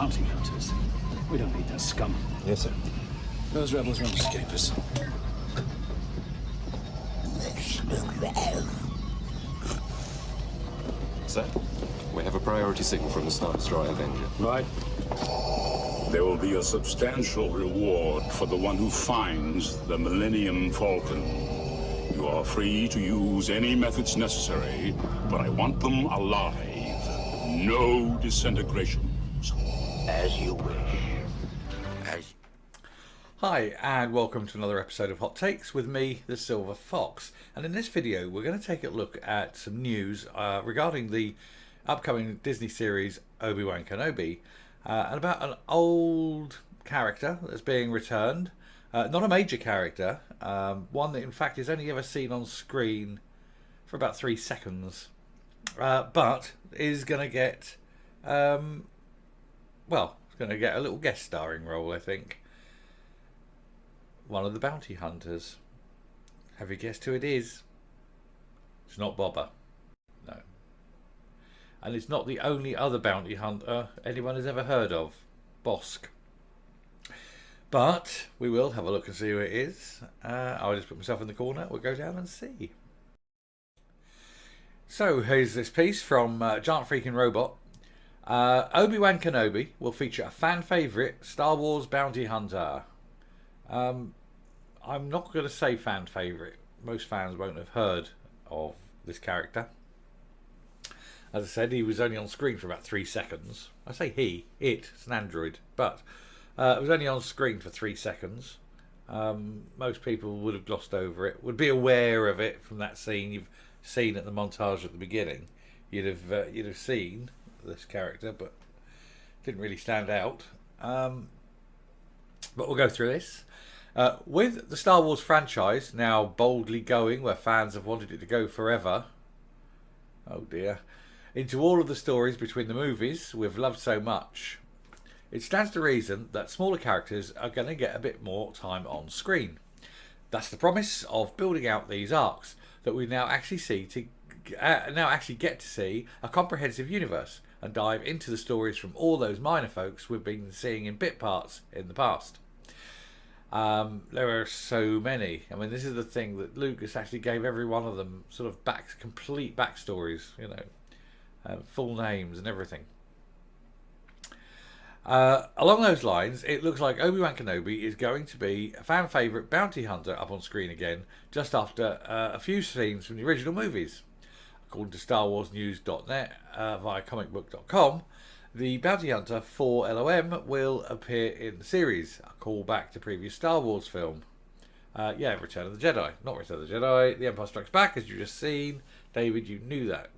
bounty hunters. We don't need that scum. Yes, sir. Those rebels won't escape us. Sir, we have a priority signal from the Star Destroyer Avenger. Right? There will be a substantial reward for the one who finds the Millennium Falcon. You are free to use any methods necessary, but I want them alive. No disintegrations. As you wish. Hi and welcome to another episode of Hot Takes with me, the Silver Fox. And in this video we're going to take a look at some news regarding the upcoming Disney series Obi-Wan Kenoi and about an old character that's being returned. Not a major character, one that in fact is only ever seen on screen for about 3 seconds, but is going to get, well, it's going to get a little guest starring role, I think. One of the bounty hunters. Have you guessed who it is? It's not Boba. No. And it's not the only other bounty hunter anyone has ever heard of. Bosk. But we will have a look and see who it is. I'll just put myself in the corner. We'll go down and see. So here's this piece from Giant Freaking Robot. Obi-Wan Kenoi will feature a fan favourite Star Wars bounty hunter. I'm not going to say fan favourite. Most fans won't have heard of this character. As I said, he was only on screen for about 3 seconds. I say it's an android, but it was only on screen for 3 seconds. Most people would have glossed over it, would be aware of it from that scene you've seen at the montage at the beginning. You'd have seen this character, but didn't really stand out. But we'll go through this. With the Star Wars franchise now boldly going where fans have wanted it to go forever, oh dear, into all of the stories between the movies we've loved so much, it stands to reason that smaller characters are going to get a bit more time on screen. That's the promise of building out these arcs that we now actually get to see a comprehensive universe and dive into the stories from all those minor folks we've been seeing in bit parts in the past. There are so many. I mean, this is the thing that Lucas actually gave every one of them sort of complete backstories, you know, full names and everything. Along those lines, it looks like Obi-Wan Kenoi is going to be a fan favourite bounty hunter up on screen again, just after a few scenes from the original movies. According to StarWarsNews.net via comicbook.com, the bounty hunter 4LOM will appear in the series, a callback to previous Star Wars film. Return of the Jedi. Not Return of the Jedi, The Empire Strikes Back, as you just seen. David, you knew that.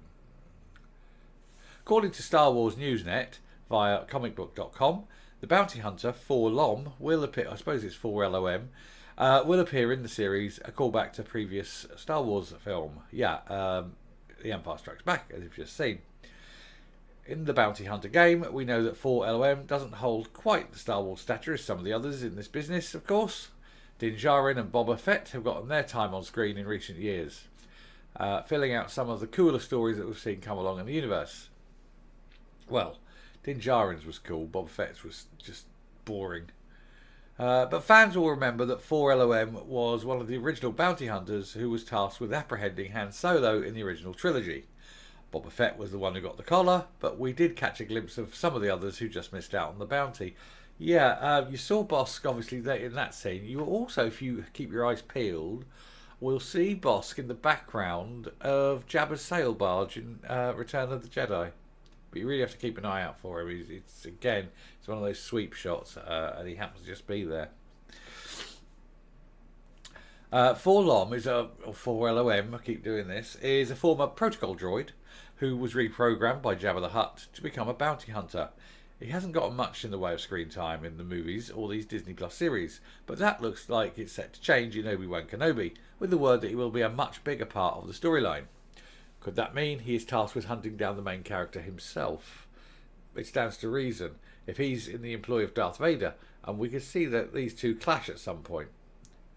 According to Star Wars Newsnet via comicbook.com, the bounty hunter 4LOM will appear, I suppose it's 4LOM, will appear in the series, a callback to previous Star Wars film. The Empire Strikes Back, as you've just seen. In the bounty hunter game, we know that 4LOM doesn't hold quite the Star Wars stature as some of the others in this business, of course. Din Djarin and Boba Fett have gotten their time on screen in recent years, filling out some of the cooler stories that we've seen come along in the universe. Well, Din Djarin's was cool, Boba Fett's was just boring. But fans will remember that 4LOM was one of the original bounty hunters who was tasked with apprehending Han Solo in the original trilogy. Boba Fett was the one who got the collar, but we did catch a glimpse of some of the others who just missed out on the bounty. You saw Bosk obviously there in that scene. You also, if you keep your eyes peeled, will see Bosk in the background of Jabba's sail barge in Return of the Jedi. But you really have to keep an eye out for him. It's one of those sweep shots, and he happens to just be there. 4LOM is or 4LOM, I keep doing this, is a former protocol droid who was reprogrammed by Jabba the Hutt to become a bounty hunter. He hasn't gotten much in the way of screen time in the movies or these Disney Plus series, but that looks like it's set to change in Obi-Wan Kenoi, with the word that he will be a much bigger part of the storyline. Could that mean he is tasked with hunting down the main character himself? It stands to reason, if he's in the employ of Darth Vader, and we could see that these two clash at some point.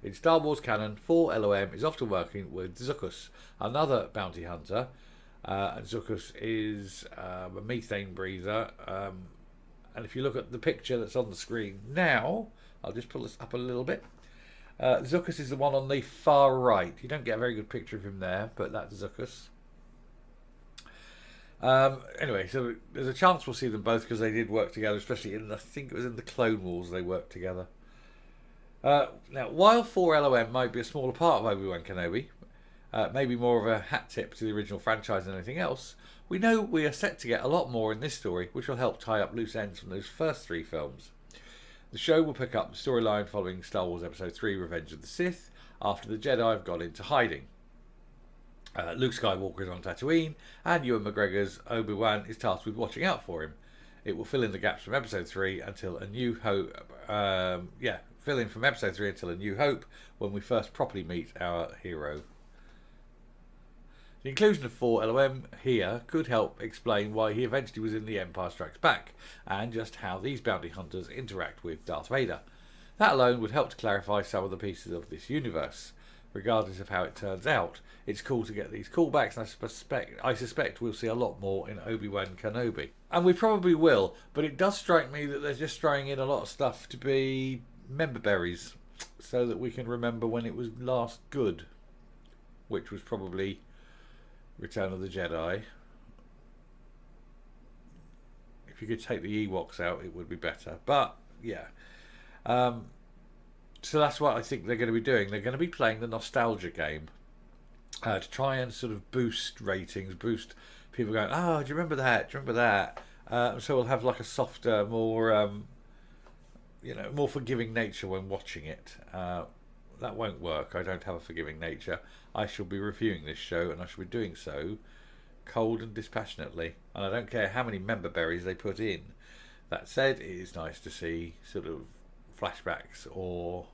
In Star Wars canon, 4LOM is often working with Zuckuss, another bounty hunter, and Zuckuss is a methane breather, And if you look at the picture that's on the screen now, I'll just pull this up a little bit. Zuckuss is the one on the far right. You don't get a very good picture of him there, but that's Zuckuss. Anyway, so there's a chance we'll see them both because they did work together, especially in, I think it was in the Clone Wars they worked together. Now, while 4LOM might be a smaller part of Obi-Wan Kenobi, maybe more of a hat tip to the original franchise than anything else, we know we are set to get a lot more in this story, which will help tie up loose ends from those first 3 films. The show will pick up the storyline following Star Wars Episode 3 Revenge of the Sith, after the Jedi have gone into hiding. Luke Skywalker is on Tatooine, and Ewan McGregor's Obi-Wan is tasked with watching out for him. It will fill in the gaps from Episode 3 until A New Hope. Fill in from Episode 3 until A New Hope, when we first properly meet our hero. The inclusion of 4LOM here could help explain why he eventually was in The Empire Strikes Back, and just how these bounty hunters interact with Darth Vader. That alone would help to clarify some of the pieces of this universe. Regardless of how it turns out, it's cool to get these callbacks, and I suspect we'll see a lot more in Obi-Wan Kenobi. And we probably will, but it does strike me that they're just throwing in a lot of stuff to be member berries, so that we can remember when it was last good, which was probably Return of the Jedi. If you could take the Ewoks out, it would be better. But, yeah. So that's what I think they're going to be doing. They're going to be playing the nostalgia game to try and sort of boost ratings, boost people going, oh, do you remember that? Do you remember that? So we'll have like a softer, more, more forgiving nature when watching it. That won't work. I don't have a forgiving nature. I shall be reviewing this show, and I shall be doing so cold and dispassionately. And I don't care how many member berries they put in. That said, it is nice to see sort of flashbacks or,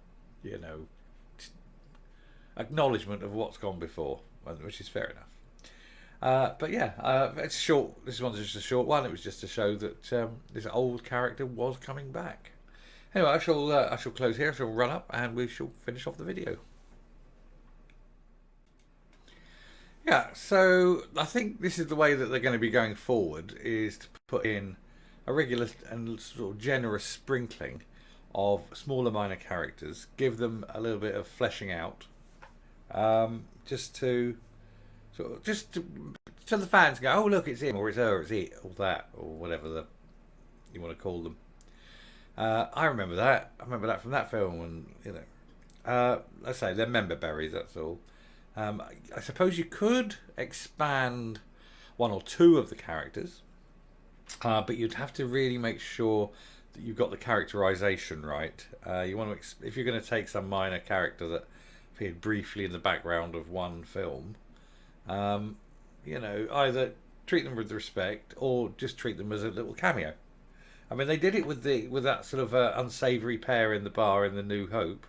acknowledgement of what's gone before, which is fair enough. But yeah, it's short. This one's just a short one. It was just to show that this old character was coming back. Anyway, I shall close here. I shall run up, and we shall finish off the video. Yeah, so I think this is the way that they're going to be going forward, is to put in a regular and sort of generous sprinkling of smaller minor characters, give them a little bit of fleshing out, just to so the fans go, oh look, it's him, or it's her, or it's it, or that, or whatever you want to call them. I remember that. I remember that from that film, and let's say they're member berries. That's all. I suppose you could expand 1 or 2 of the characters, but you'd have to really make sure that you've got the characterization right. You want to, if you're going to take some minor character that appeared briefly in the background of one film, either treat them with respect or just treat them as a little cameo. I mean, they did it with that sort of unsavoury pair in the bar in The New Hope,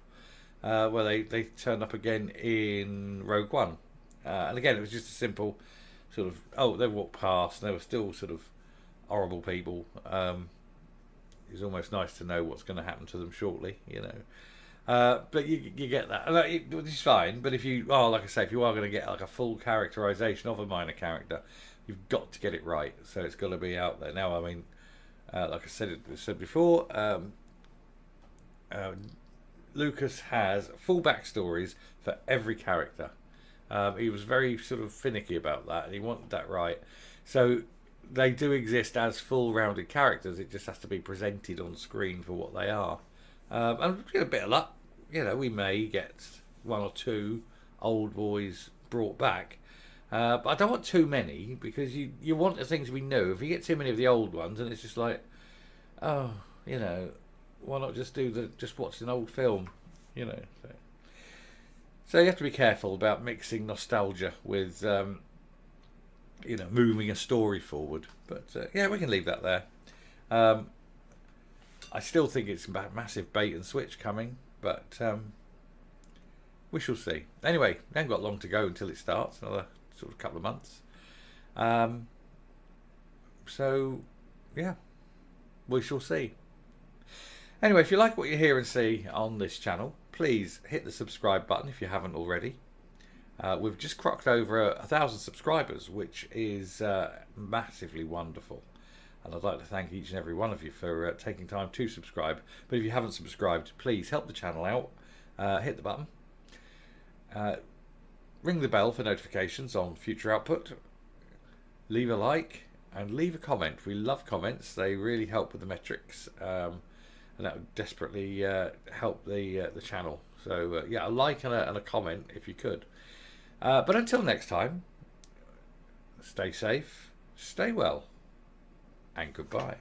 where they turned up again in Rogue One, and again it was just a simple sort of, they walked past and they were still sort of horrible people. It was almost nice to know what's going to happen to them shortly, but you get that, which is fine. But if you are, like I say, if you are going to get like a full characterization of a minor character, you've got to get it right. So it's got to be out there. Now, I mean, like I said before, Lucas has full backstories for every character. He was very sort of finicky about that, and he wanted that right. So they do exist as full rounded characters. It just has to be presented on screen for what they are. And get a bit of luck, we may get 1 or 2 old boys brought back. But I don't want too many, because you want the things we know. If you get too many of the old ones, and it's just like, why not just watch an old film, So you have to be careful about mixing nostalgia with, moving a story forward. But yeah, we can leave that there. I still think it's a massive bait and switch coming, but we shall see. Anyway, we haven't got long to go until it starts, another sort of couple of months. So, yeah, we shall see. Anyway, if you like what you hear and see on this channel, please hit the subscribe button if you haven't already. We've just crocked over 1,000 subscribers, which is massively wonderful. And I'd like to thank each and every one of you for taking time to subscribe. But if you haven't subscribed, please help the channel out. Hit the button. Ring the bell for notifications on future output. Leave a like and leave a comment. We love comments. They really help with the metrics. And that would desperately help the channel. So yeah, a like and a comment if you could. But until next time, stay safe, stay well, and goodbye.